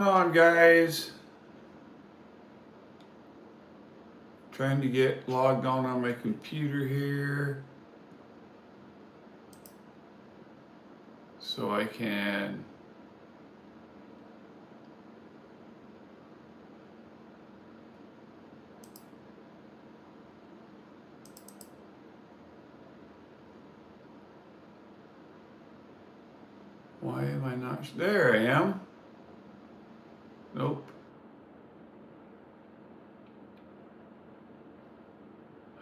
Come on, guys. Trying to get logged on my computer here so I can why am I not there? I am. Nope.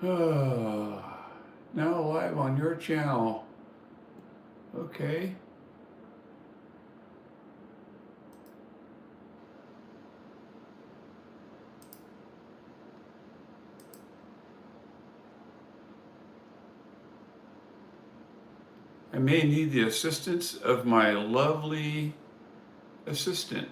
Now live on your channel. Okay. I may need the assistance of my lovely assistant.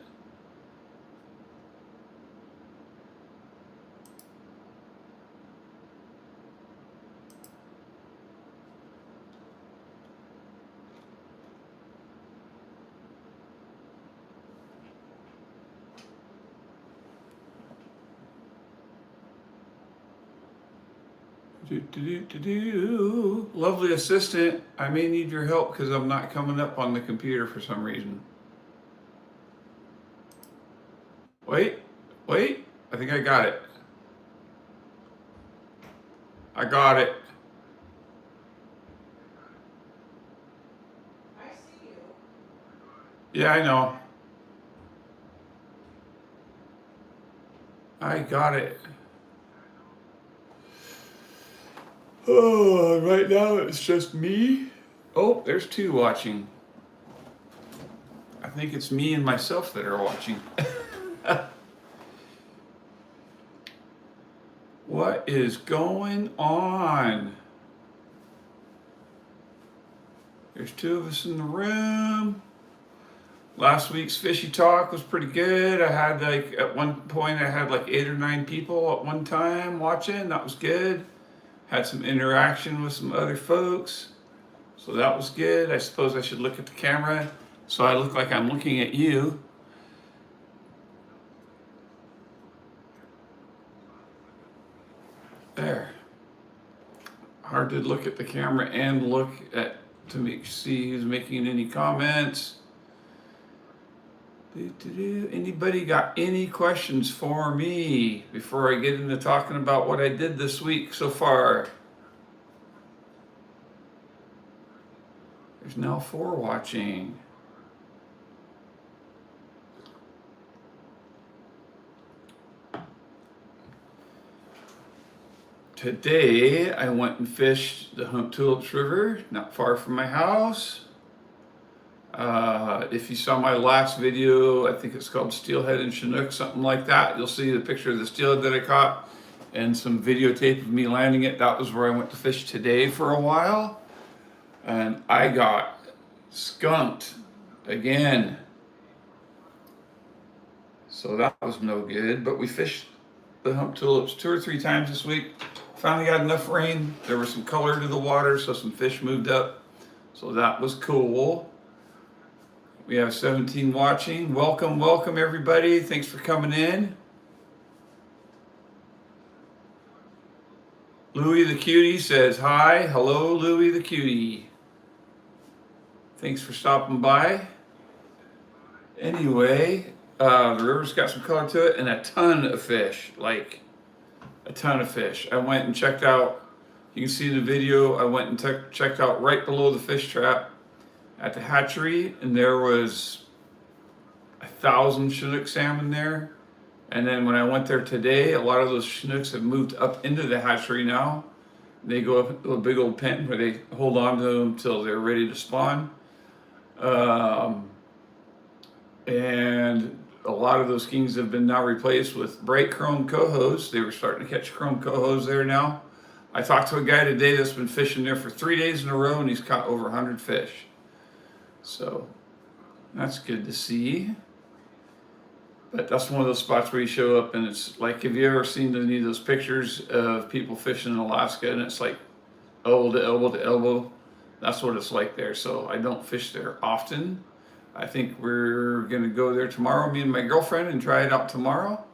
Lovely assistant, I may need your help because I'm not coming up on the computer for some reason. Wait, I think I got it. I got it. I see you. Yeah, I know. I got it. Oh, right now it's just me. Oh, there's two watching. I think it's me and myself that are watching. What is going on? There's two of us in the room. Last week's Fishy Talk was pretty good. I had at one point, I had 8 or 9 people at one time watching. That was good. Had some interaction with some other folks. So that was good. I suppose I should look at the camera so I look like I'm looking at you. There. Hard to look at the camera and look at to see who's making any comments. Anybody got any questions for me before I get into talking about what I did this week so far? There's now 4 watching. Today I went and fished the Hunt Tulips River, not far from my house. If you saw my last video, I think it's called Steelhead and Chinook, something like that. You'll see the picture of the steelhead that I caught and some videotape of me landing it. That was where I went to fish today for a while. And I got skunked again. So that was no good, but we fished the Hump Tulips 2 or 3 times this week. Finally got enough rain. There was some color to the water, so some fish moved up. So that was cool. We have 17 watching. Welcome everybody. Thanks for coming in. Louie the Cutie says hi. Hello, Louie the Cutie. Thanks for stopping by. Anyway, the river's got some color to it and a ton of fish, like a ton of fish. I went and checked out, you can see the video, I went and checked out right below the fish trap at the hatchery, and there was 1,000 Chinook salmon there. And then when I went there today, a lot of those Chinooks have moved up into the hatchery now. They go up to a big old pen where they hold on to them until they're ready to spawn. And a lot of those kings have been now replaced with bright chrome cohos. They were starting to catch chrome cohos there now. I talked to a guy today that's been fishing there for 3 days in a row, and he's caught over 100 fish. So that's good to see. But that's one of those spots where you show up and it's like, have you ever seen any of those pictures of people fishing in Alaska and it's like elbow to elbow to elbow? That's what it's like there. So I don't fish there often. I think we're gonna go there tomorrow, me and my girlfriend, and try it out tomorrow.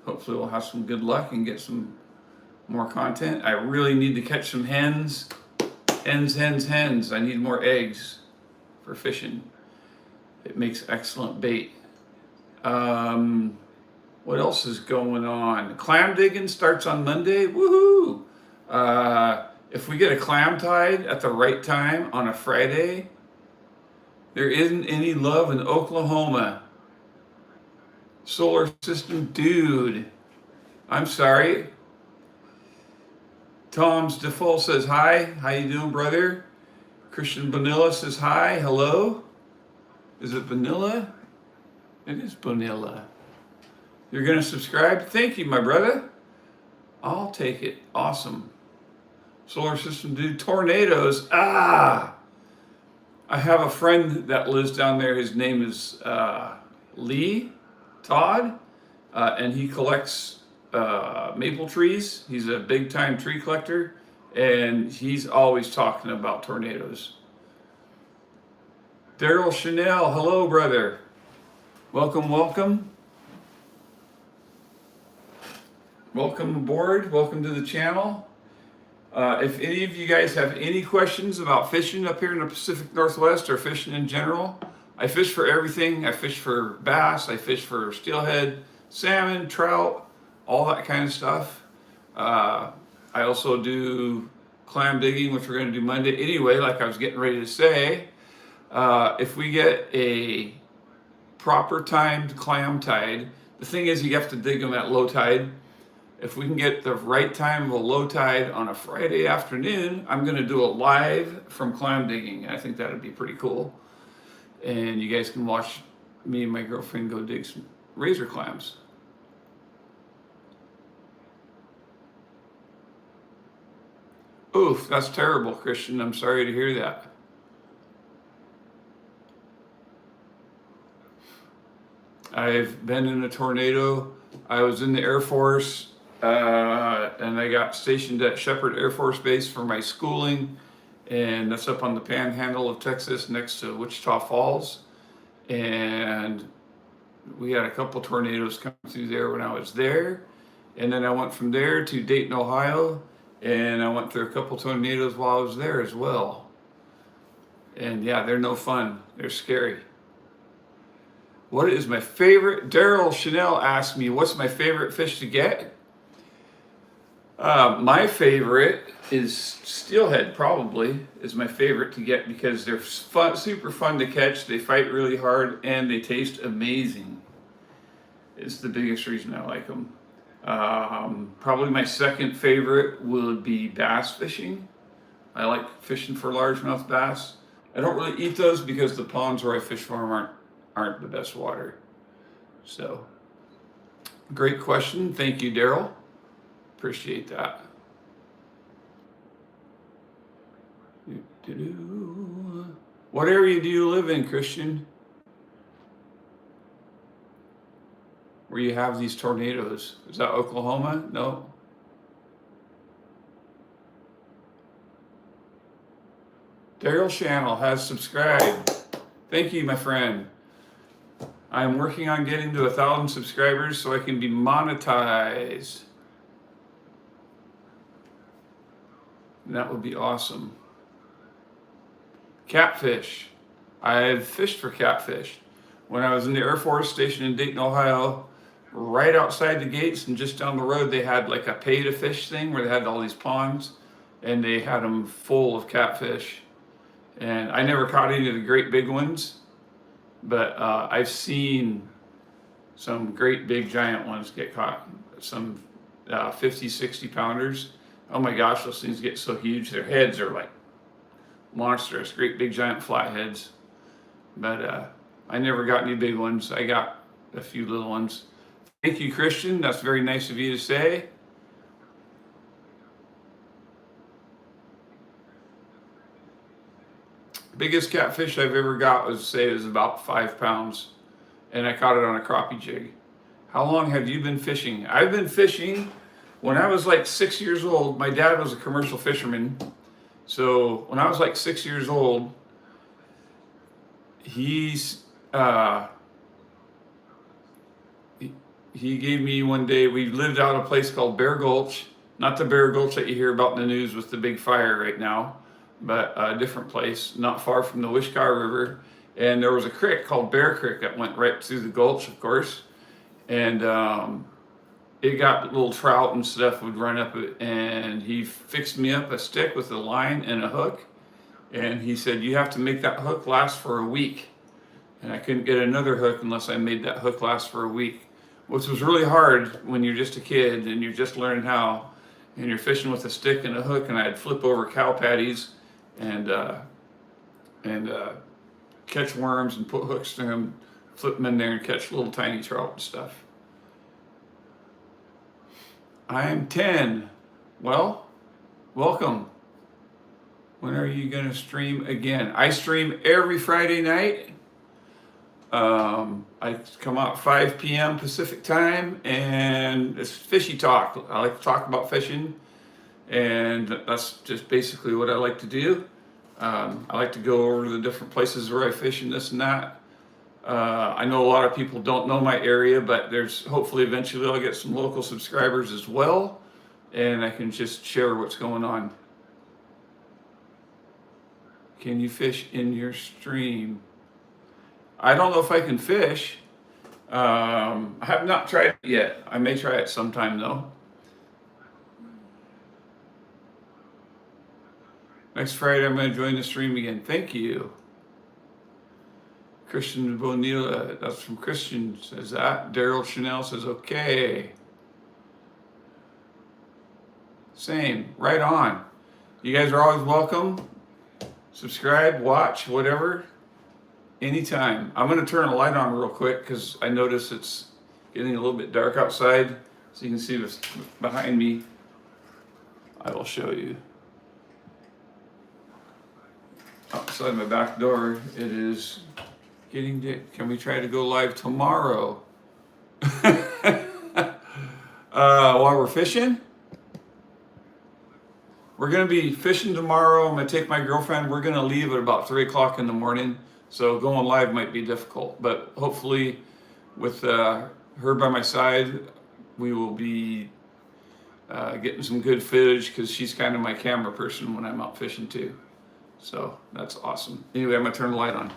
Hopefully we'll have some good luck and get some more content. I really need to catch some hens. Hens. I need more eggs for fishing. It makes excellent bait. What else is going on? Clam digging starts on Monday. Woohoo! If we get a clam tide at the right time on a Friday, there isn't any love in Oklahoma. Solar system dude. I'm sorry. Tom's Default says hi. How you doing, brother? Christian Bonilla says hi. Hello. Is it Vanilla? It is Bonilla. You're gonna subscribe? Thank you, my brother. I'll take it. Awesome. Solar system dude. Tornadoes. I have a friend that lives down there. His name is Lee Todd, and he collects maple trees. He's a big time tree collector, and he's always talking about tornadoes. Daryl Chanel, hello, brother. Welcome. Welcome aboard. Welcome to the channel. If any of you guys have any questions about fishing up here in the Pacific Northwest or fishing in general, I fish for everything. I fish for bass, I fish for steelhead, salmon, trout, all that kind of stuff. I also do clam digging, which we're going to do Monday. Anyway, like I was getting ready to say, if we get a proper timed clam tide, the thing is you have to dig them at low tide. If we can get the right time of a low tide on a Friday afternoon, I'm going to do a live from clam digging. I think that would be pretty cool. And you guys can watch me and my girlfriend go dig some razor clams. Oof, that's terrible, Christian. I'm sorry to hear that. I've been in a tornado. I was in the Air Force, and I got stationed at Shepherd Air Force Base for my schooling, and that's up on the panhandle of Texas next to Wichita Falls. And we had a couple tornadoes come through there when I was there. And then I went from there to Dayton, Ohio, and I went through a couple tornadoes while I was there as well. And yeah, they're no fun. They're scary. What is my favorite? Daryl Chanel asked me, what's my favorite fish to get? My favorite is steelhead, probably, is my favorite to get because they're fun, super fun to catch. They fight really hard and they taste amazing. It's the biggest reason I like them. Probably my second favorite would be bass fishing. I like fishing for largemouth bass. I don't really eat those because the ponds where I fish for them aren't the best water. So, great question. Thank you, Daryl. Appreciate that. What area do you live in, Christian? Where you have these tornadoes? Is that Oklahoma? No. Daryl Channel has subscribed. Thank you, my friend. I'm working on getting to 1,000 subscribers so I can be monetized. That would be awesome. Catfish. I've fished for catfish. When I was in the Air Force station in Dayton, Ohio, right outside the gates and just down the road, they had like a pay to fish thing where they had all these ponds and they had them full of catfish. And I never caught any of the great big ones, but I've seen some great big giant ones get caught. Some 50, 60 pounders. Oh my gosh, those things get so huge. Their heads are like monstrous, great big giant flatheads. But I never got any big ones. I got a few little ones. Thank you, Christian. That's very nice of you to say. Biggest catfish I've ever got was about 5 pounds, and I caught it on a crappie jig. How long have you been fishing? I've been fishing when I was like 6 years old. My dad was a commercial fisherman, so when I was like 6 years old, he uh, he gave me one day, we lived out a place called Bear Gulch, not the Bear Gulch that you hear about in the news with the big fire right now, but a different place, not far from the Wishkar River. And there was a creek called Bear Creek that went right through the gulch, of course. And it got little trout and stuff would run up it. And he fixed me up a stick with a line and a hook. And he said, you have to make that hook last for a week. And I couldn't get another hook unless I made that hook last for a week, which was really hard when you're just a kid and you're just learning how, and you're fishing with a stick and a hook. And I'd flip over cow patties and catch worms and put hooks to them, flip them in there and catch little tiny trout and stuff. I'm 10. Well, welcome. When are you going to stream again? I stream every Friday night. I come out 5 p.m. Pacific time, and it's Fishy Talk. I like to talk about fishing, and that's just basically what I like to do. I like to go over to the different places where I fish and this and that. I know a lot of people don't know my area, but there's hopefully eventually I'll get some local subscribers as well, and I can just share what's going on. Can you fish in your stream? I don't know if I can fish. I have not tried it yet. I may try it sometime though. Next Friday I'm going to join the stream again. Thank you. Christian Bonilla, that's from Christian, says that. Daryl Chanel says okay. Same, right on. You guys are always welcome. Subscribe, watch, whatever, anytime. I'm going to turn a light on real quick because I notice it's getting a little bit dark outside. So you can see what's behind me. I will show you. Outside my back door, it is getting can we try to go live tomorrow? While we're fishing? We're going to be fishing tomorrow. I'm going to take my girlfriend. We're going to leave at about 3 o'clock in the morning. So going live might be difficult. But hopefully with her by my side, we will be getting some good footage because she's kind of my camera person when I'm out fishing too. So that's awesome. Anyway, I'm going to turn the light on.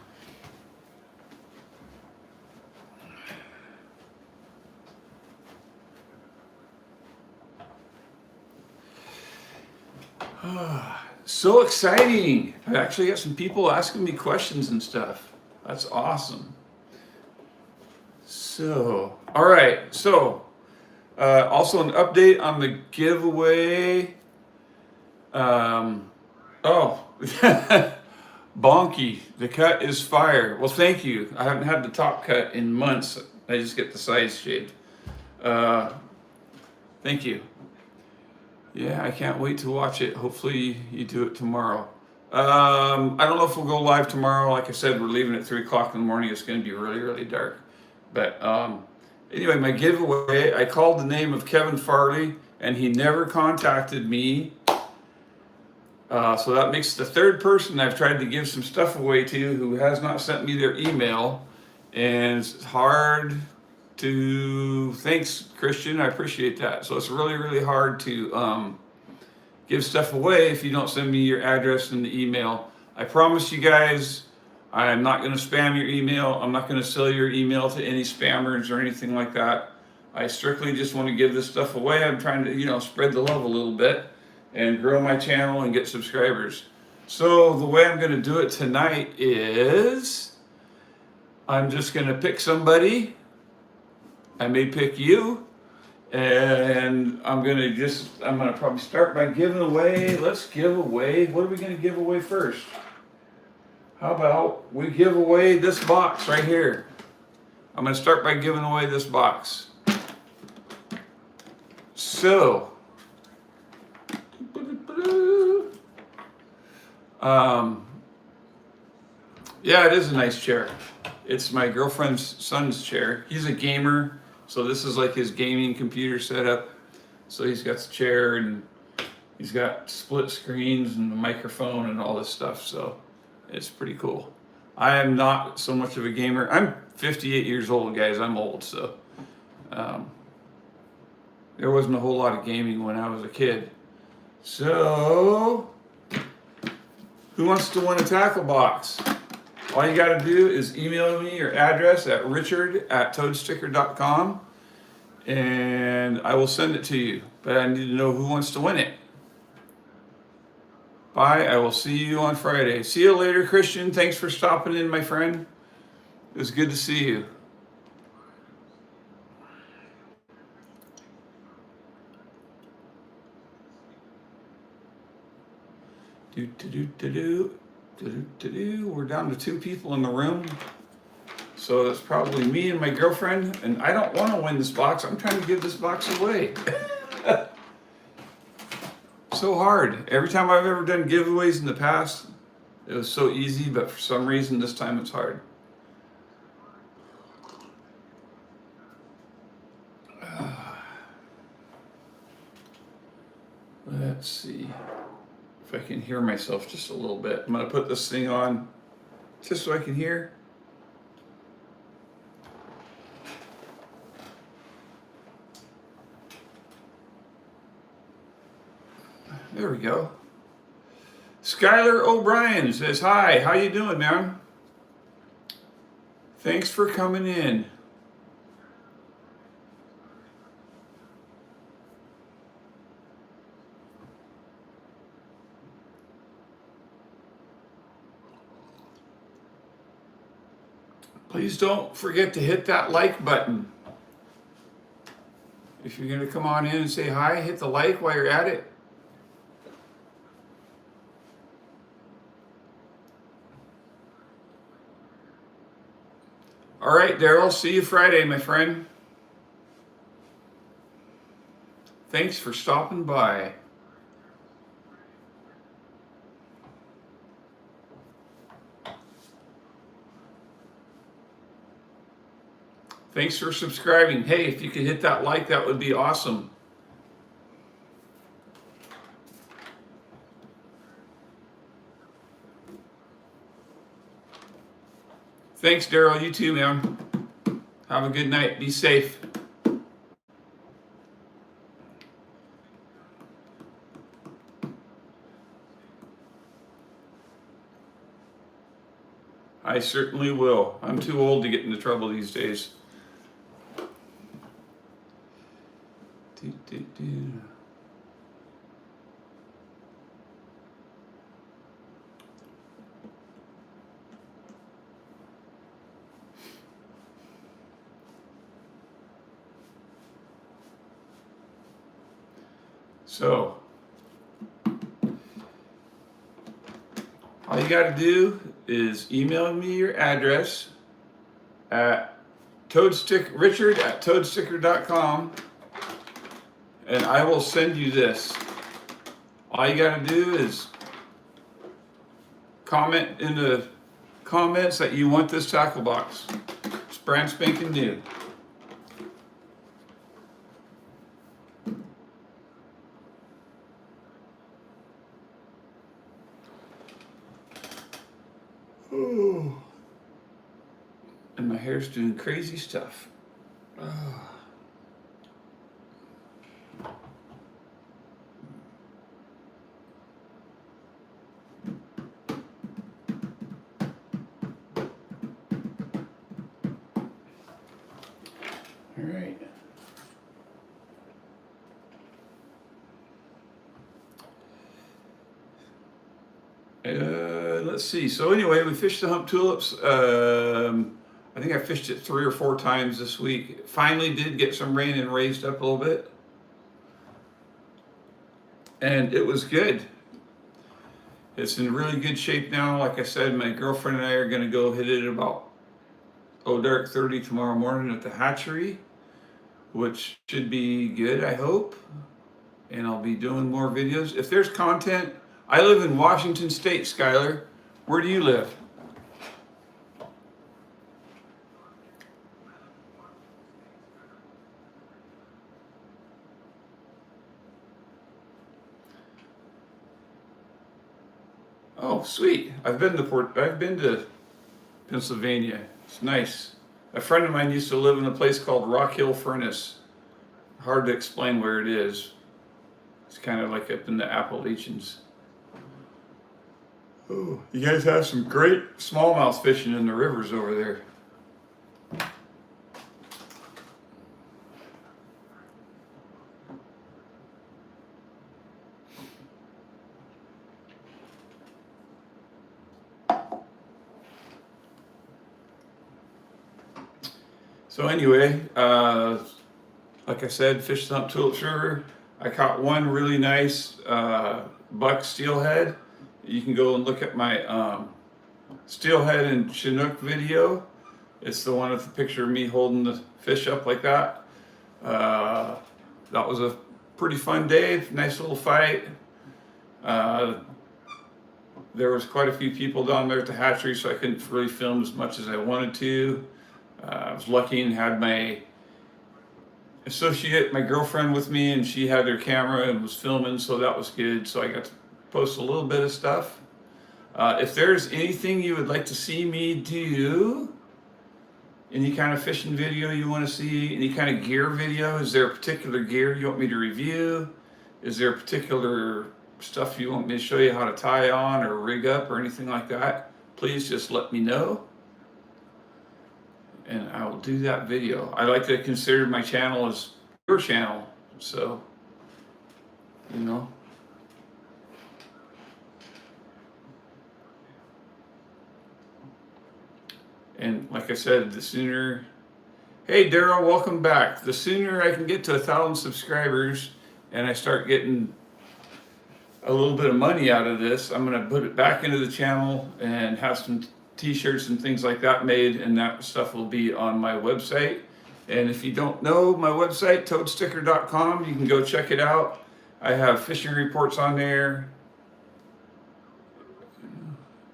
So exciting. I actually got some people asking me questions and stuff. That's awesome. So, all right. So, also an update on the giveaway. Bonky, the cut is fire. Well, thank you. I haven't had the top cut in months. I just get the sides shaved. Thank you. Yeah, I can't wait to watch it. Hopefully you do it tomorrow. I don't know if we'll go live tomorrow. Like I said, we're leaving at 3 o'clock in the morning. It's going to be really, really dark. But anyway, my giveaway, I called the name of Kevin Farley, and he never contacted me. So that makes the third person I've tried to give some stuff away to who has not sent me their email. And it's hard to, thanks Christian, I appreciate that. So it's really, really hard to give stuff away if you don't send me your address and the email. I promise you guys, I'm not going to spam your email. I'm not going to sell your email to any spammers or anything like that. I strictly just want to give this stuff away. I'm trying to, spread the love a little bit and grow my channel and get subscribers. So the way I'm going to do it tonight is I'm just going to pick somebody. I may pick you, and I'm gonna probably start by giving away, let's give away, what are we gonna give away first? How about we give away this box right here? I'm gonna start by giving away this box. So, yeah, it is a nice chair. It's my girlfriend's son's chair. He's a gamer. So this is like his gaming computer setup. So he's got the chair and he's got split screens and the microphone and all this stuff. So it's pretty cool. I am not so much of a gamer. I'm 58 years old, guys. I'm old, so um, there wasn't a whole lot of gaming when I was a kid. So, who wants to win a tackle box? All you got to do is email me your address at richard@toadsticker.com and I will send it to you. But I need to know who wants to win it. Bye. I will see you on Friday. See you later, Christian. Thanks for stopping in, my friend. It was good to see you. We're down to 2 people in the room. So that's probably me and my girlfriend. And I don't want to win this box. I'm trying to give this box away. So hard. Every time I've ever done giveaways in the past, it was so easy, but for some reason this time it's hard. Let's see if I can hear myself just a little bit. I'm going to put this thing on just so I can hear. There we go. Skylar O'Brien says, hi, how you doing, man? Thanks for coming in. Please don't forget to hit that like button. If you're going to come on in and say hi, hit the like while you're at it. All right, Daryl, see you Friday, my friend. Thanks for stopping by. Thanks for subscribing. Hey, if you could hit that like, that would be awesome. Thanks, Daryl. You too, man. Have a good night. Be safe. I certainly will. I'm too old to get into trouble these days. So, all you got to do is email me your address at richard@toadsticker.com and I will send you this. All you got to do is comment in the comments that you want this tackle box. It's brand spanking new. Oh. And my hair's doing crazy stuff. Oh. All right. Let's see. So anyway, we fished the hump tulips. I think I fished it 3 or 4 times this week. Finally did get some rain and raised up a little bit. And it was good. It's in really good shape now. Like I said, my girlfriend and I are going to go hit it about dark 30 tomorrow morning at the hatchery, which should be good, I hope. And I'll be doing more videos. If there's content, I live in Washington State, Skylar. Where do you live? Oh, sweet. I've been to Pennsylvania. It's nice. A friend of mine used to live in a place called Rock Hill Furnace. Hard to explain where it is. It's kind of like up in the Appalachians. Oh, you guys have some great smallmouth fishing in the rivers over there. So anyway, like I said, fished on Tulips River. I caught one really nice buck steelhead. You can go and look at my steelhead and Chinook video. It's the one with the picture of me holding the fish up like that. That was a pretty fun day, nice little fight. There was quite a few people down there at the hatchery, so I couldn't really film as much as I wanted to. I was lucky and had my associate, my girlfriend with me, and she had her camera and was filming, so that was good. So I got to post a little bit of stuff. If there's anything you would like to see me do, any kind of fishing video you want to see, any kind of gear video, is there a particular gear you want me to review? Is there a particular stuff you want me to show you how to tie on or rig up or anything like that? Please just let me know, and I will do that video. I like to consider my channel as your channel, so, you know. And like I said, the sooner, hey Daryl, welcome back. The sooner I can get to 1,000 subscribers and I start getting a little bit of money out of this, I'm gonna put it back into the channel and have some t-shirts and things like that made, and that stuff will be on my website. And if you don't know my website, toadsticker.com, you can go check it out. I have fishing reports on there.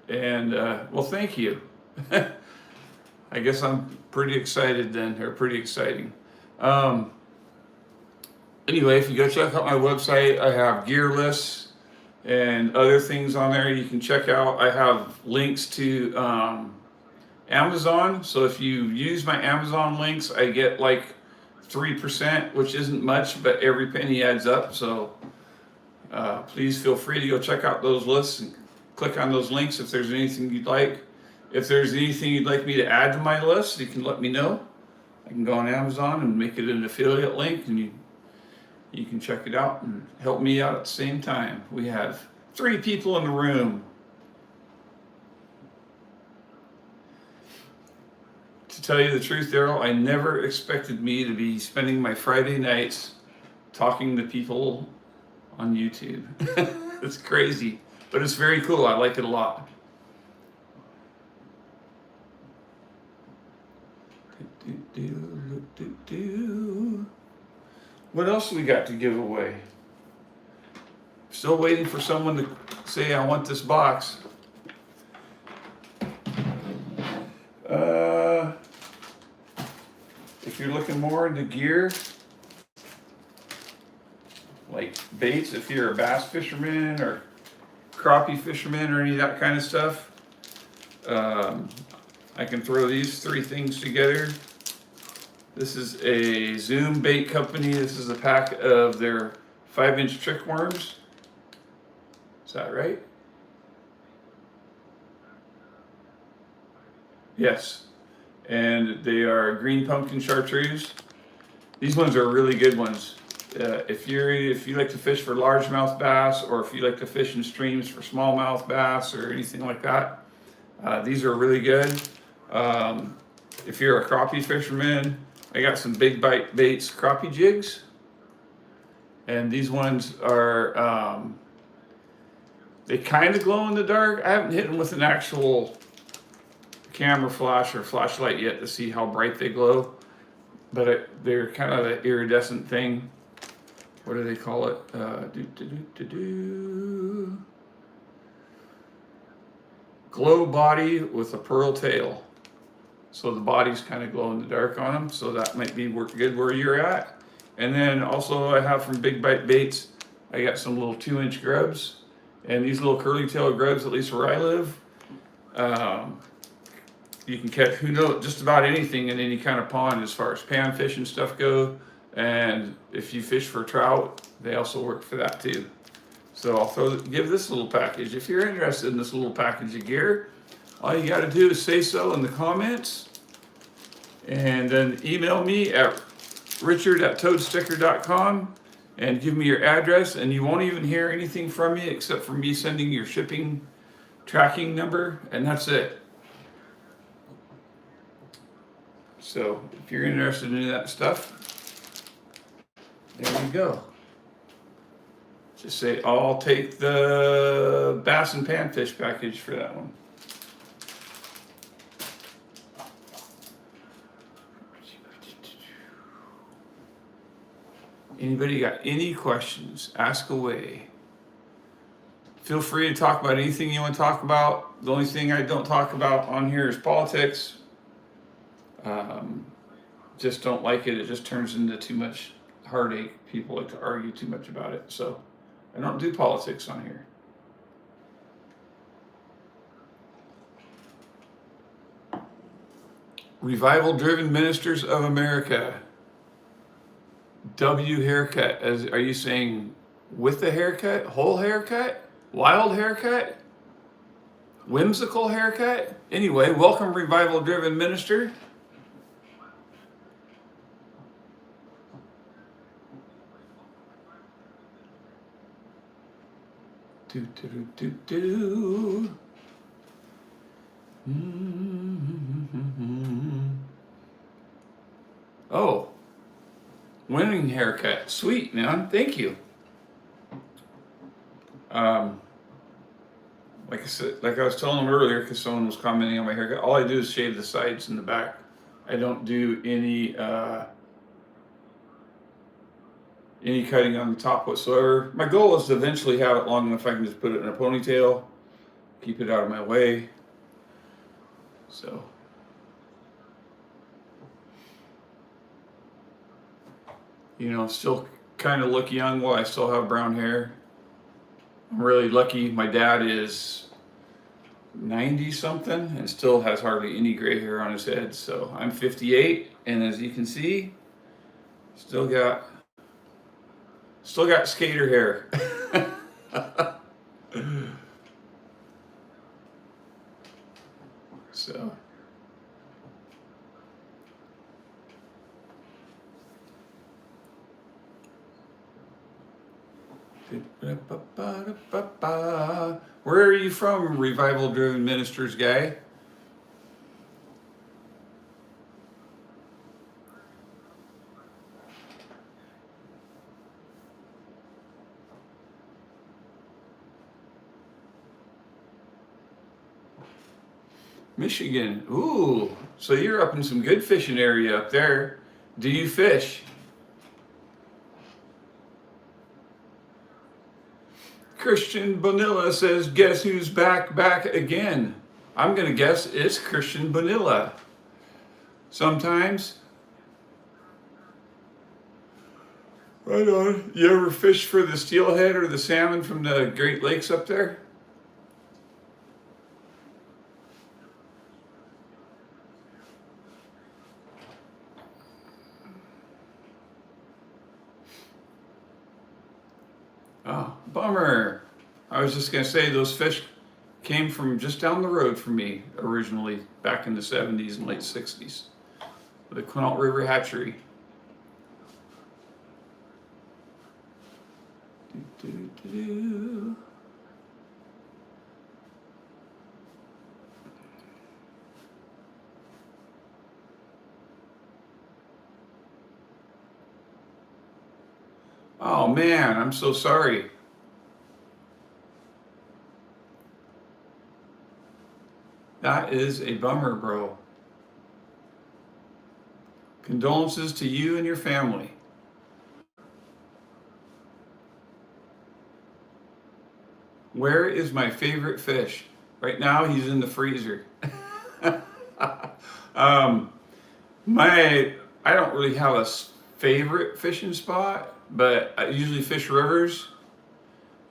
And well, thank you. I guess I'm pretty excited then, or pretty exciting. Anyway, if you go check out my website, I have gear lists and other things on there you can check out. I have links to Amazon. So if you use my Amazon links, I get like 3%, which isn't much, but every penny adds up. So please feel free to go check out those lists and click on those links if there's anything you'd like. If there's anything you'd like me to add to my list, you can let me know. I can go on Amazon and make it an affiliate link, and you can check it out and help me out at the same time. We have 3 people in the room. To tell you the truth, Daryl, I never expected me to be spending my Friday nights talking to people on YouTube. It's crazy, but it's very cool. I like it a lot. What else we got to give away? Still waiting for someone to say, I want this box. If you're looking more into gear, like baits, if you're a bass fisherman or crappie fisherman or any of that kind of stuff, I can throw these 3 things together. This is a Zoom Bait Company. This is a pack of their 5-inch trick worms. Is that right? Yes. And they are green pumpkin chartreuse. These ones are really good ones. If you like to fish for largemouth bass, or if you like to fish in streams for smallmouth bass or anything like that, these are really good. If you're a crappie fisherman, I got some big bite baits crappie jigs, and these ones are they kind of glow in the dark. I haven't hit them with an actual camera flash or flashlight yet to see how bright they glow, but they're kind of an iridescent thing. What do they call it? Glow body with a pearl tail. So the body's kind of glow in the dark on them, so that might be good where you're at. And then also I have from Big Bite Baits, I got some little 2-inch grubs, and these little curly tail grubs, at least where I live, You can catch, who knows, just about anything in any kind of pond as far as panfish and stuff go. And if you fish for trout, they also work for that too. So I'll give this little package. If you're interested in this little package of gear, all you got to do is say so in the comments, and then email me at richard@toadsticker.com and give me your address, and you won't even hear anything from me except for me sending your shipping tracking number, and that's it. So if you're interested in that stuff, there you go. Just say, I'll take the bass and panfish package for that one. Anybody got any questions? Ask away. Feel free to talk about anything you want to talk about. The only thing I don't talk about on here is politics. Just don't like it. It just turns into too much heartache. People like to argue too much about it. So I don't do politics on here. Revival Driven Ministers of America. W haircut. Are you saying with the haircut? Whole haircut? Wild haircut? Whimsical haircut? Anyway, welcome, Revival Driven Minister. Do, do, do, do, do. Oh, winning haircut. Sweet, man. Thank you. Like I said, like I was telling them earlier, because someone was commenting on my haircut, all I do is shave the sides and the back. I don't do any cutting on the top whatsoever. My goal is to eventually have it long enough I can just put it in a ponytail, keep it out of my way. So, you know, still kind of look young while I still have brown hair. I'm really lucky. My dad is 90 something and still has hardly any gray hair on his head. So I'm 58, and as you can see, still got skater hair. So where are you from, Revival Driven Ministers guy? Michigan. Ooh, so you're up in some good fishing area up there. Do you fish? Christian Bonilla says, guess who's back again? I'm going to guess it's Christian Bonilla. Sometimes. Right on. You ever fish for the steelhead or the salmon from the Great Lakes up there? Oh, bummer. I was just going to say those fish came from just down the road from me originally, back in the 70s and late 60s. The Quinault River Hatchery. Oh man, I'm so sorry. That is a bummer, bro. Condolences to you and your family. Where is my favorite fish? Right now, he's in the freezer. I don't really have a favorite fishing spot, but I usually fish rivers.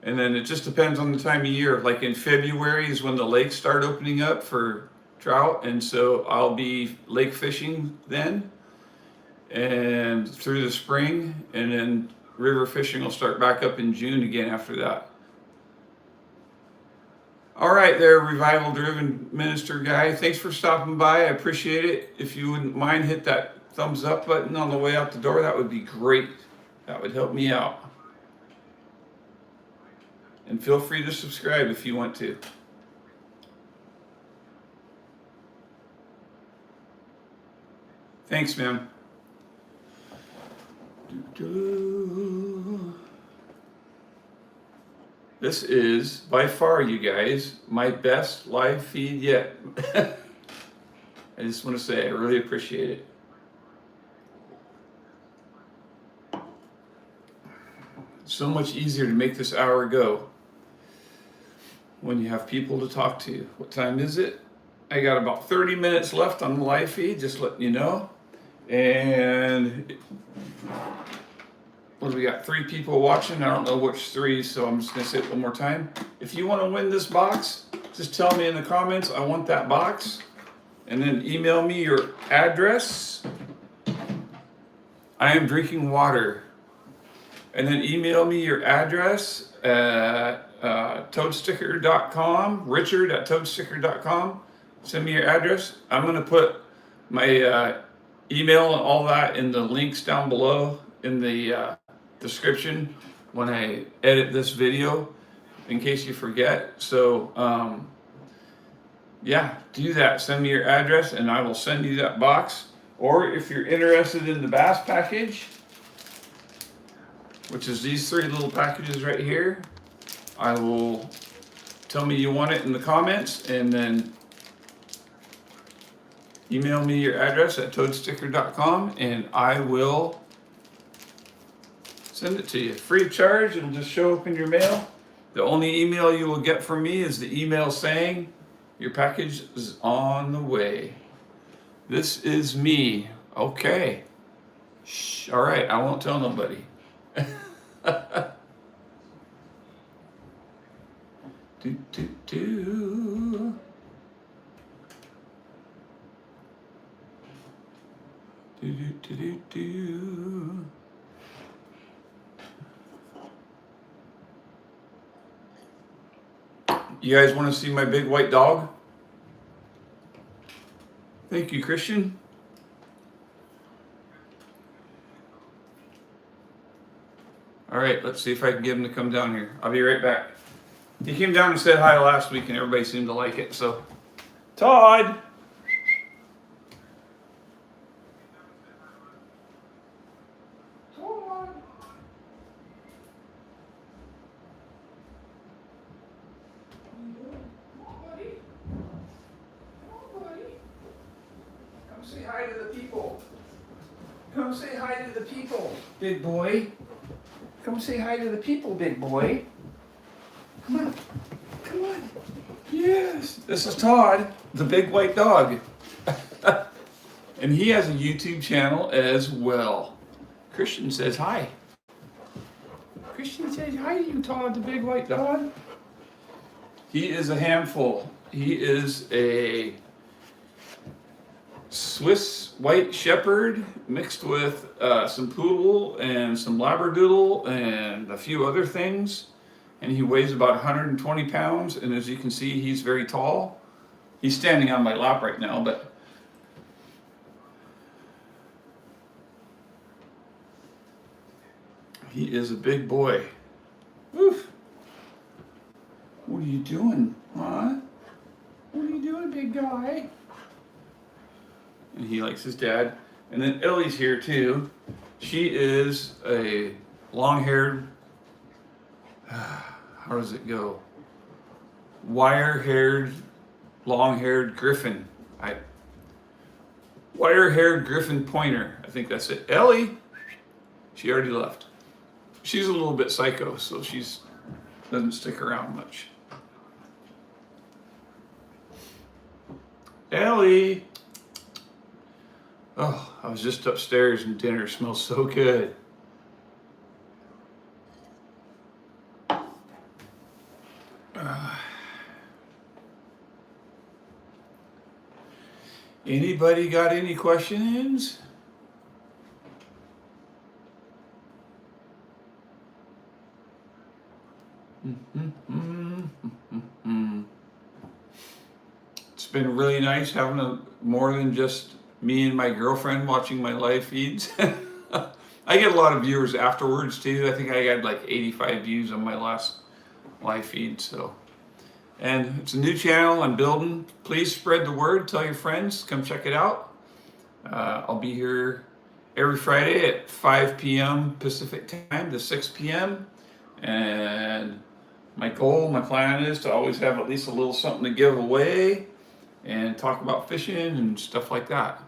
And then it just depends on the time of year. Like in February is when the lakes start opening up for trout, and so I'll be lake fishing then and through the spring, and then river fishing will start back up in June again after that. All right, there, revival driven minister guy. Thanks for stopping by. I appreciate it. If you wouldn't mind, hit that thumbs up button on the way out the door. That would be great. That would help me out. And feel free to subscribe if you want to. Thanks, man. This is, by far, you guys, my best live feed yet. I just want to say I really appreciate it. So much easier to make this hour go when you have people to talk to. What time is it? I got about 30 minutes left on the live feed, just letting you know. And what do we got? 3 people watching. I don't know which 3, so I'm just going to say it one more time. If you want to win this box, just tell me in the comments, I want that box. And then email me your address. I am drinking water. And then email me your address at toadsticker.com, richard@toadsticker.com. Send me your address. I'm going to put my email and all that in the links down below in the description when I edit this video, in case you forget. So yeah, do that. Send me your address and I will send you that box. Or if you're interested in the bass package, which is these 3 little packages right here, I will tell me you want it in the comments, and then email me your address at toadsticker.com and I will send it to you free of charge. It'll just show up in your mail. The only email you will get from me is the email saying your package is on the way. This is me. Okay. Shh. All right. I won't tell nobody. do, do, do. Do, do, do, do, do. You guys want to see my big white dog? Thank you, Christian. All right, let's see if I can get him to come down here. I'll be right back. He came down and said hi last week, and everybody seemed to like it. So, Todd. Todd. Come say hi to the people. Come say hi to the people, big boy. Come say hi to the people, big boy. Come on. Come on. Yes. This is Todd, the big white dog. And he has a YouTube channel as well. Christian says hi. Christian says hi to you, Todd, the big white dog. He is a handful. He is a Swiss white shepherd mixed with some poodle and some labradoodle and a few other things. And he weighs about 120 pounds. And as you can see, he's very tall. He's standing on my lap right now, but he is a big boy. Oof. What are you doing, huh? What are you doing, big guy? And he likes his dad. And then Ellie's here too. She is a long-haired, how does it go? Wire-haired, long-haired griffin. Wire-haired griffin pointer. I think that's it. Ellie, she already left. She's a little bit psycho, so she's doesn't stick around much. Ellie. Oh, I was just upstairs and dinner smells so good. Anybody got any questions? It's been really nice having more than just me and my girlfriend watching my live feeds. I get a lot of viewers afterwards too. I think I had like 85 views on my last live feed. So, and it's a new channel I'm building. Please spread the word. Tell your friends. Come check it out. I'll be here every Friday at 5 p.m. Pacific time to 6 p.m. And my plan is to always have at least a little something to give away and talk about fishing and stuff like that.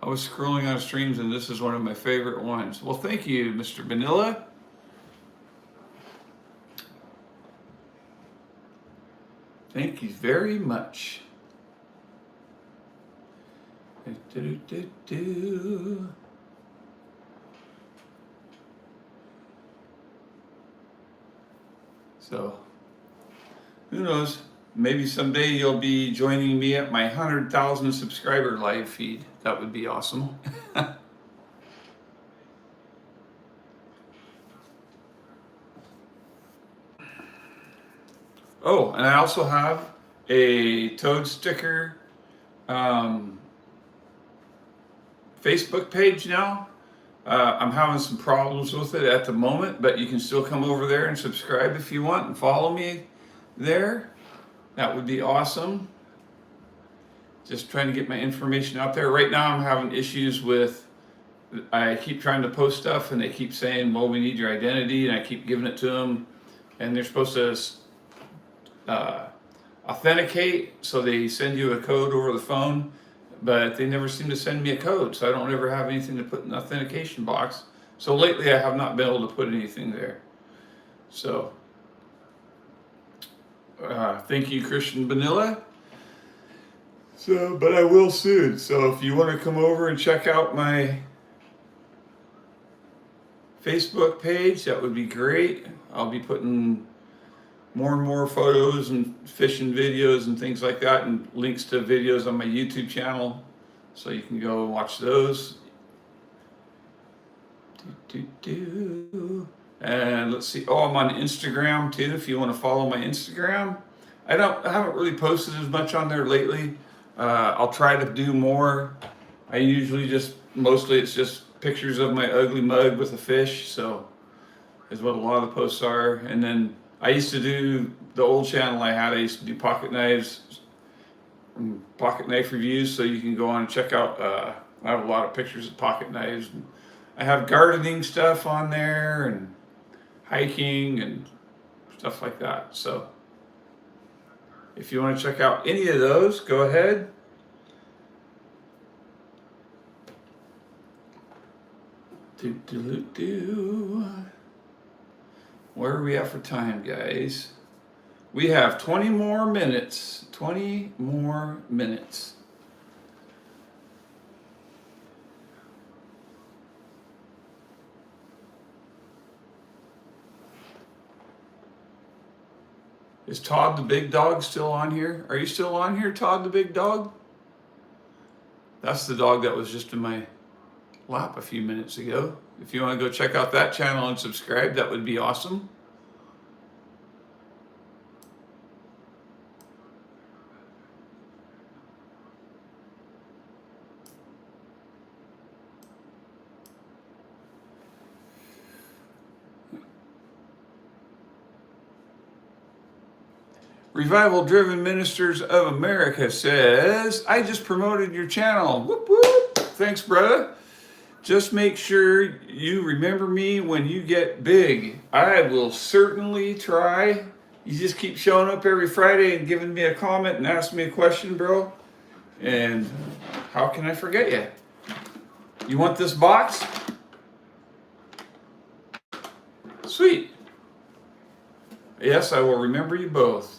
I was scrolling on streams and this is one of my favorite ones. Well, thank you, Mr. Vanilla. Thank you very much. So, who knows? Maybe someday you'll be joining me at my 100,000 subscriber live feed. That would be awesome. Oh, and I also have a Toad Sticker Facebook page now. I'm having some problems with it at the moment, but you can still come over there and subscribe if you want and follow me there. That would be awesome. Just trying to get my information out there. Right now I'm having issues with, I keep trying to post stuff and they keep saying, well, we need your identity, and I keep giving it to them and they're supposed to authenticate, so they send you a code over the phone, but they never seem to send me a code, so I don't ever have anything to put in the authentication box. So lately I have not been able to put anything there. So thank you, Christian Vanilla. So, but I will soon. So if you want to come over and check out my Facebook page, that would be great. I'll be putting more and more photos and fishing videos and things like that, and links to videos on my YouTube channel, so you can go watch those. And let's see. Oh, I'm on Instagram too. If you want to follow my Instagram, I haven't really posted as much on there lately. I'll try to do more. I usually mostly it's just pictures of my ugly mug with a fish. So is what a lot of the posts are. And then I used to do the old channel I had. I used to do pocket knife reviews. So you can go on and check out. I have a lot of pictures of pocket knives. I have gardening stuff on there and hiking and stuff like that. So if you want to check out any of those, go ahead. Where are we at for time, guys? We have 20 more minutes. 20 more minutes. Is Todd the big dog still on here? Are you still on here, Todd the big dog? That's the dog that was just in my lap a few minutes ago. If you want to go check out that channel and subscribe, that would be awesome. Revival Driven Ministers of America says, I just promoted your channel. Whoop, whoop. Thanks, brother. Just make sure you remember me when you get big. I will certainly try. You just keep showing up every Friday and giving me a comment and asking me a question, bro. And how can I forget you? You want this box? Sweet. Yes, I will remember you both.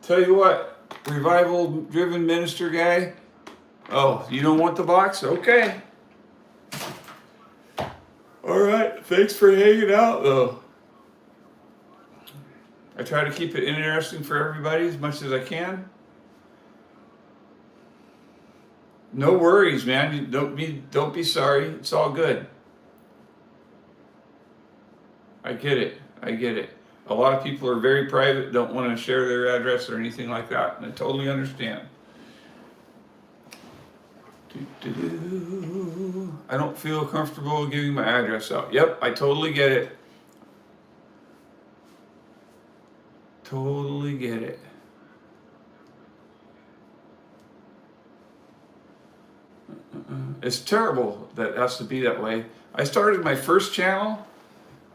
Tell you what, revival driven minister guy. Oh, you don't want the box? Okay. All right. Thanks for hanging out, though. I try to keep it interesting for everybody as much as I can. No worries, man. You don't be sorry. It's all good. I get it. I get it. A lot of people are very private, don't want to share their address or anything like that, and I totally understand. I don't feel comfortable giving my address out. Yep, I totally get it. Totally get it. It's terrible that it has to be that way. I started my first channel,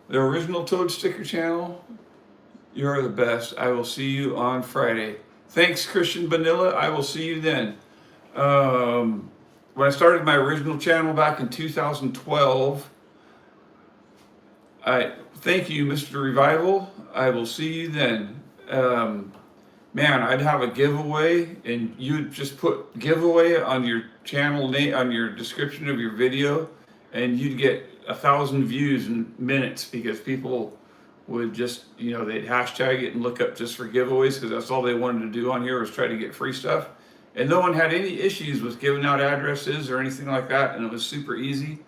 the original Toad Sticker channel. You're the best. I will see you on Friday. Thanks, Christian Vanilla. I will see you then. When I started my original channel back in 2012, thank you, Mr. Revival. I will see you then. Man, I'd have a giveaway, and you'd just put giveaway on your channel name, on your description of your video, and you'd get 1,000 views in minutes because people would just, they'd hashtag it and look up just for giveaways because that's all they wanted to do on here was try to get free stuff. And no one had any issues with giving out addresses or anything like that, and it was super easy.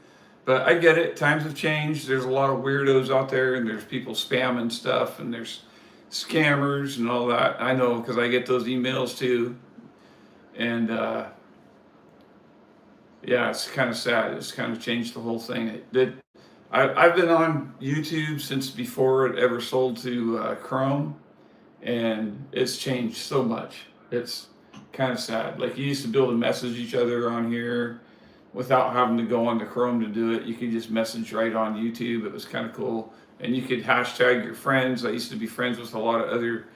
But I get it, times have changed. There's a lot of weirdos out there, and there's people spamming stuff, and there's scammers and all that. I know because I get those emails too. And yeah, it's kind of sad. It's kind of changed the whole thing. I've been on YouTube since before it ever sold to Chrome, and it's changed so much. It's kind of sad. Like, you used to be able to message each other on here without having to go on to Chrome to do it. You could just message right on YouTube. It was kind of cool. And you could hashtag your friends. I used to be friends with a lot of other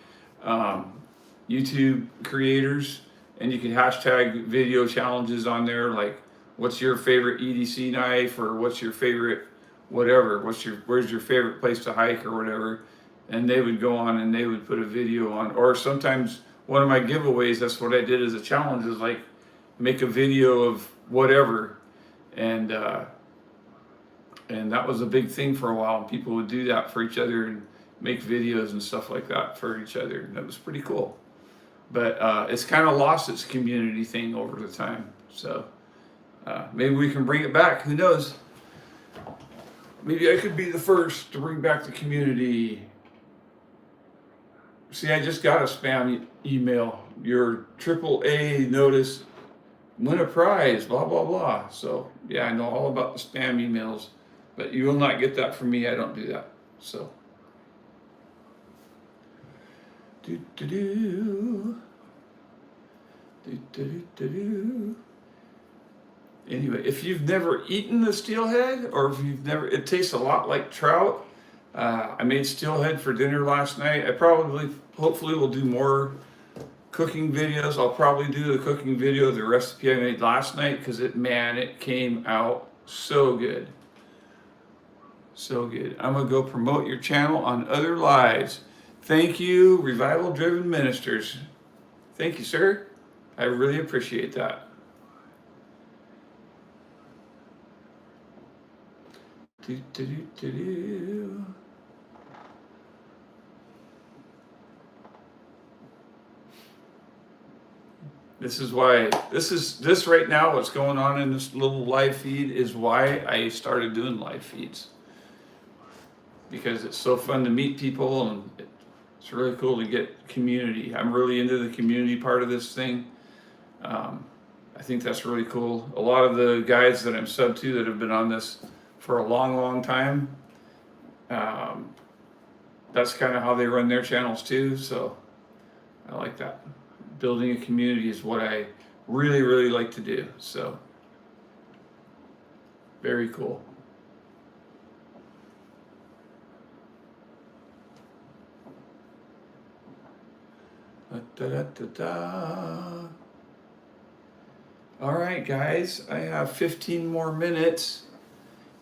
YouTube creators, and you could hashtag video challenges on there, like what's your favorite EDC knife, or what's your favorite whatever, where's your favorite place to hike or whatever. And they would go on and they would put a video on. Or sometimes one of my giveaways, that's what I did as a challenge, is like make a video of whatever. And that was a big thing for a while. And people would do that for each other and make videos and stuff like that for each other. And that was pretty cool. But it's kind of lost its community thing over the time. So maybe we can bring it back. Who knows? Maybe I could be the first to bring back the community. See, I just got a spam email. Your AAA notice win a prize, blah, blah, blah. So, yeah, I know all about the spam emails. But you will not get that from me. I don't do that. So. Anyway, if you've never eaten the steelhead, or if you've never, it tastes a lot like trout. I made steelhead for dinner last night. Hopefully will do more cooking videos. I'll probably do the cooking video of the recipe I made last night, because it came out so good. So good. I'm going to go promote your channel on other lives. Thank you, Revival Driven Ministers. Thank you, sir. I really appreciate that. This is why, this right now, what's going on in this little live feed is why I started doing live feeds. Because it's so fun to meet people, and it's really cool to get community. I'm really into the community part of this thing. I think that's really cool. A lot of the guys that I'm sub to that have been on this for a long, long time, that's kind of how they run their channels too. So I like that. Building a community is what I really, really like to do. So very cool. All right, guys, I have 15 more minutes.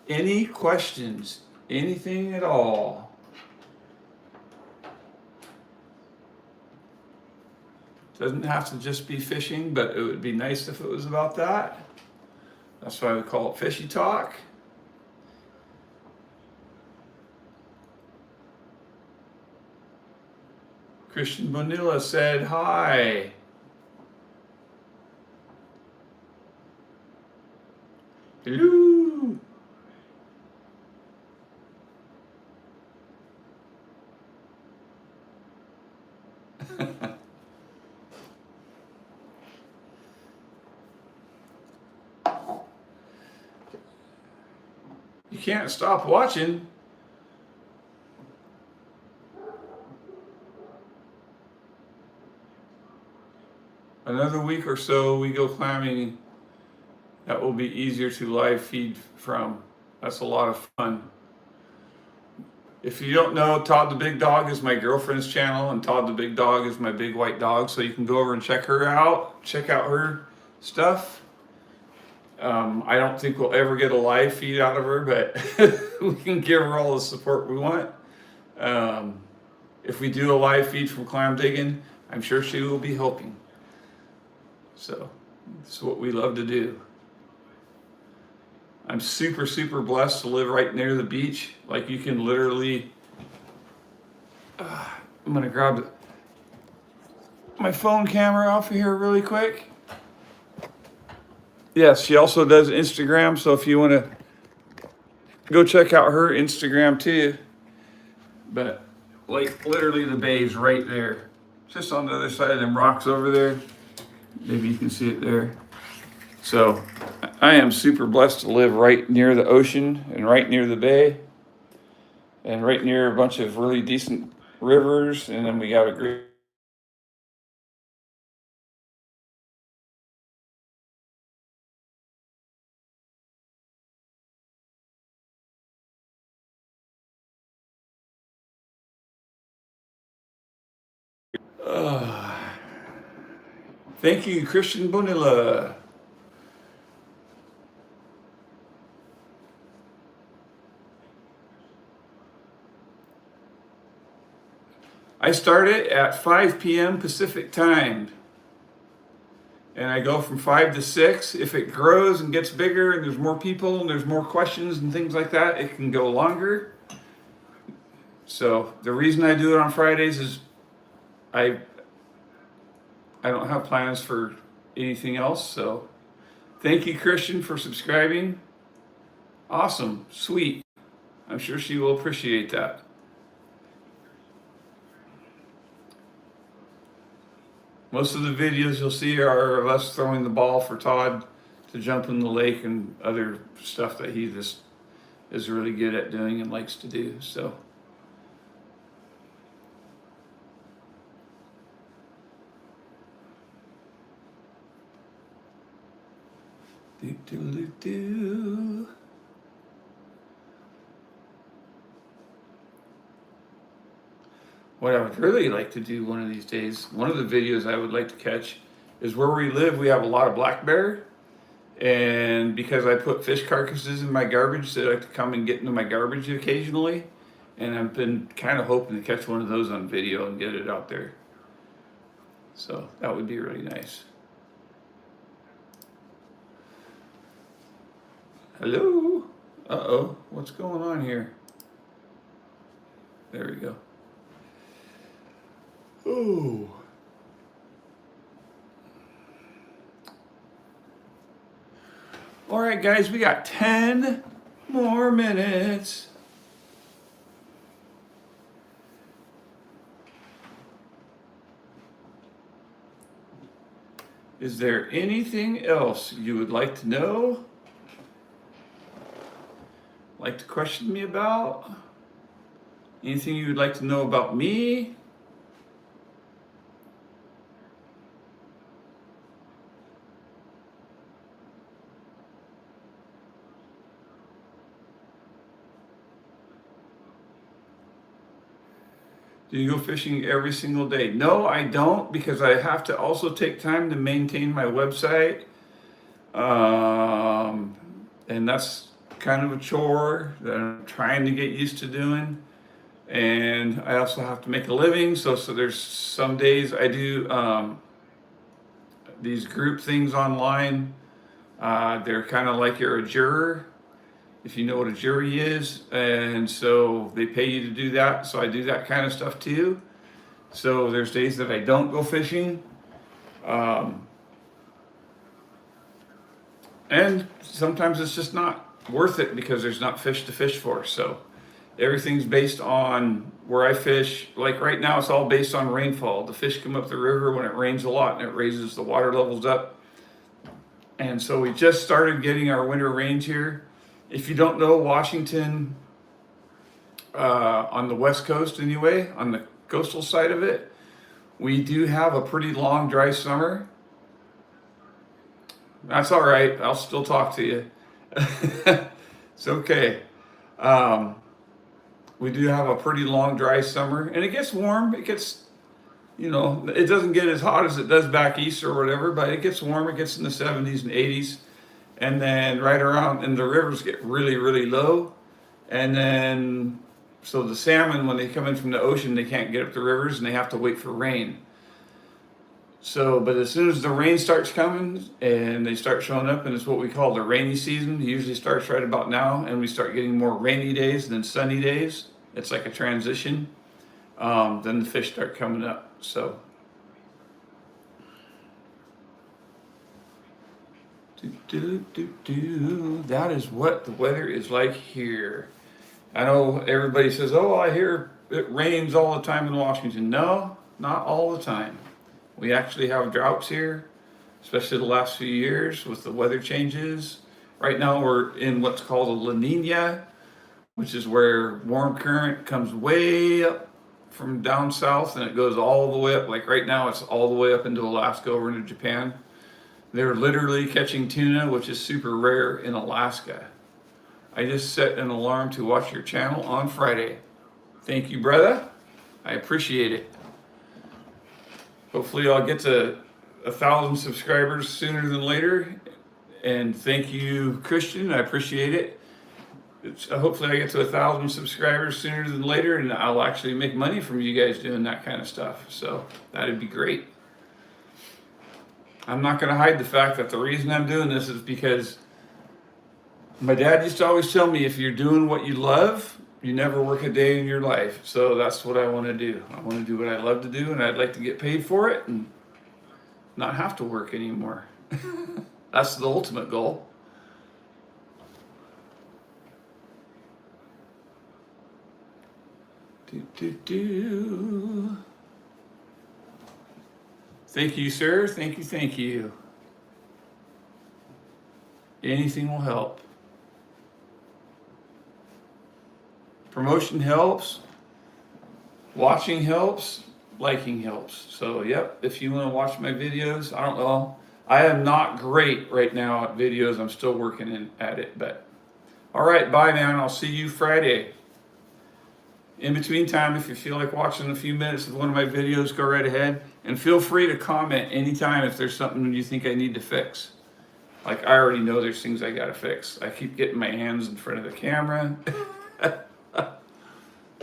Any questions? Anything at all? Doesn't have to just be fishing, but it would be nice if it was about that. That's why we call it Fishy Talk. Christian Bonilla said hi. Hello. You can't stop watching. Another week or so, we go clamming. That will be easier to live feed from. That's a lot of fun. If you don't know, Todd the Big Dog is my girlfriend's channel, and Todd the Big Dog is my big white dog. So you can go over and check her out, check out her stuff. I don't think we'll ever get a live feed out of her, but we can give her all the support we want. If we do a live feed from clam digging, I'm sure she will be helping. So it's what we love to do. I'm super, super blessed to live right near the beach. Like, you can literally, I'm gonna grab my phone camera off of here really quick. Yes, she also does Instagram, so if you want to go check out her Instagram too. But like, literally the bay is right there, just on the other side of them rocks over there. Maybe you can see it there. So I am super blessed to live right near the ocean and right near the bay and right near a bunch of really decent rivers. And then we got a great thank you, Christian Bonilla. I start it at 5 p.m. Pacific time. And I go from 5 to 6. If it grows and gets bigger and there's more people and there's more questions and things like that, it can go longer. So the reason I do it on Fridays is I don't have plans for anything else. So thank you, Christian, for subscribing. Awesome. Sweet. I'm sure she will appreciate that. Most of the videos you'll see are of us throwing the ball for Todd to jump in the lake and other stuff that he just is really good at doing and likes to do. So do. What I would really like to do one of these days, one of the videos I would like to catch, is where we live. We have a lot of black bear, and because I put fish carcasses in my garbage, they like to come and get into my garbage occasionally, and I've been kind of hoping to catch one of those on video and get it out there. So that would be really nice. Hello? Uh-oh, what's going on here? There we go. Oh. All right, guys, we got 10 more minutes. Is there anything else you would like to know? Like to question me about? Anything you would like to know about me? Do you go fishing every single day? No, I don't, because I have to also take time to maintain my website. And that's kind of a chore that I'm trying to get used to doing. And I also have to make a living. So there's some days I do these group things online. They're kind of like you're a juror, if you know what a jury is, and so they pay you to do that. So I do that kind of stuff too. So there's days that I don't go fishing, and And sometimes it's just not worth it because there's not fish to fish for. So everything's based on where I fish. Like right now, it's all based on rainfall. The fish come up the river when it rains a lot and it raises the water levels up. And so we just started getting our winter rains here. If you don't know, Washington, on the West Coast anyway, on the coastal side of it, we do have a pretty long dry summer. That's all right. I'll still talk to you. It's okay. We do have a pretty long dry summer, and it gets warm. It gets, it doesn't get as hot as it does back east or whatever, but it gets warm. It gets in the 70s and 80s. And then right around, and the rivers get really, really low. And then, so the salmon, when they come in from the ocean, they can't get up the rivers and they have to wait for rain. So, but as soon as the rain starts coming and they start showing up, and it's what we call the rainy season, it usually starts right about now, and we start getting more rainy days than sunny days. It's like a transition. Then the fish start coming up. So, that is what the weather is like here. I know everybody says, "Oh, I hear it rains all the time in Washington." No, not all the time. We actually have droughts here, especially the last few years with the weather changes. Right now we're in what's called a La Nina, which is where warm current comes way up from down south and it goes all the way up. Like right now it's all the way up into Alaska over into Japan. They're literally catching tuna, which is super rare in Alaska. I just set an alarm to watch your channel on Friday. Thank you, brother. I appreciate it. Hopefully I'll get to 1,000 subscribers sooner than later. And thank you, Christian. I appreciate it. Hopefully I get to 1,000 subscribers sooner than later, and I'll actually make money from you guys doing that kind of stuff. So that'd be great. I'm not going to hide the fact that the reason I'm doing this is because my dad used to always tell me, if you're doing what you love, you never work a day in your life. So that's what I want to do. I want to do what I love to do, and I'd like to get paid for it and not have to work anymore. That's the ultimate goal. Thank you, sir. Thank you, thank you. Anything will help. Promotion helps, watching helps, liking helps. So, yep, if you want to watch my videos, I don't know. I am not great right now at videos. I'm still working at it, but all right, bye, man. I'll see you Friday. In between time, if you feel like watching a few minutes of one of my videos, go right ahead. And feel free to comment anytime if there's something you think I need to fix. Like, I already know there's things I got to fix. I keep getting my hands in front of the camera.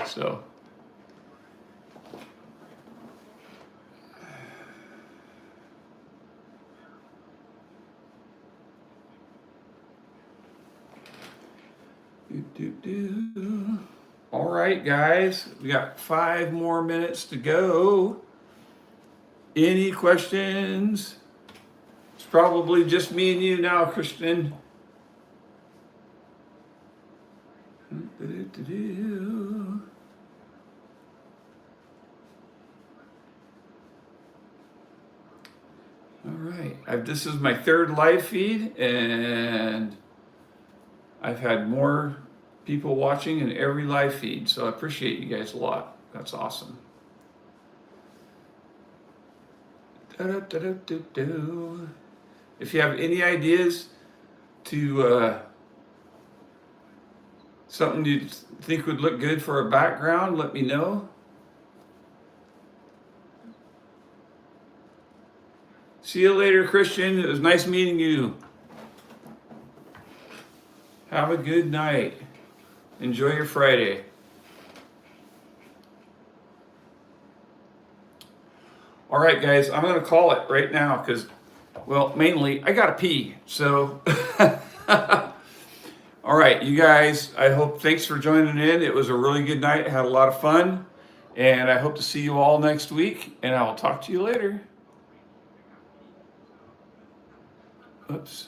So. All right, guys, we got 5 more minutes to go. Any questions? It's probably just me and you now, Kristen. All right, this is my 3rd live feed, and I've had more people watching in every live feed, so I appreciate you guys a lot. That's awesome. If you have any ideas to something you think would look good for a background, let me know. See you later, Christian. It was nice meeting you. Have a good night. Enjoy your Friday. All right, guys, I'm going to call it right now because, well, mainly I got to pee. So, all right, you guys, thanks for joining in. It was a really good night. I had a lot of fun, and I hope to see you all next week, and I'll talk to you later. Oops.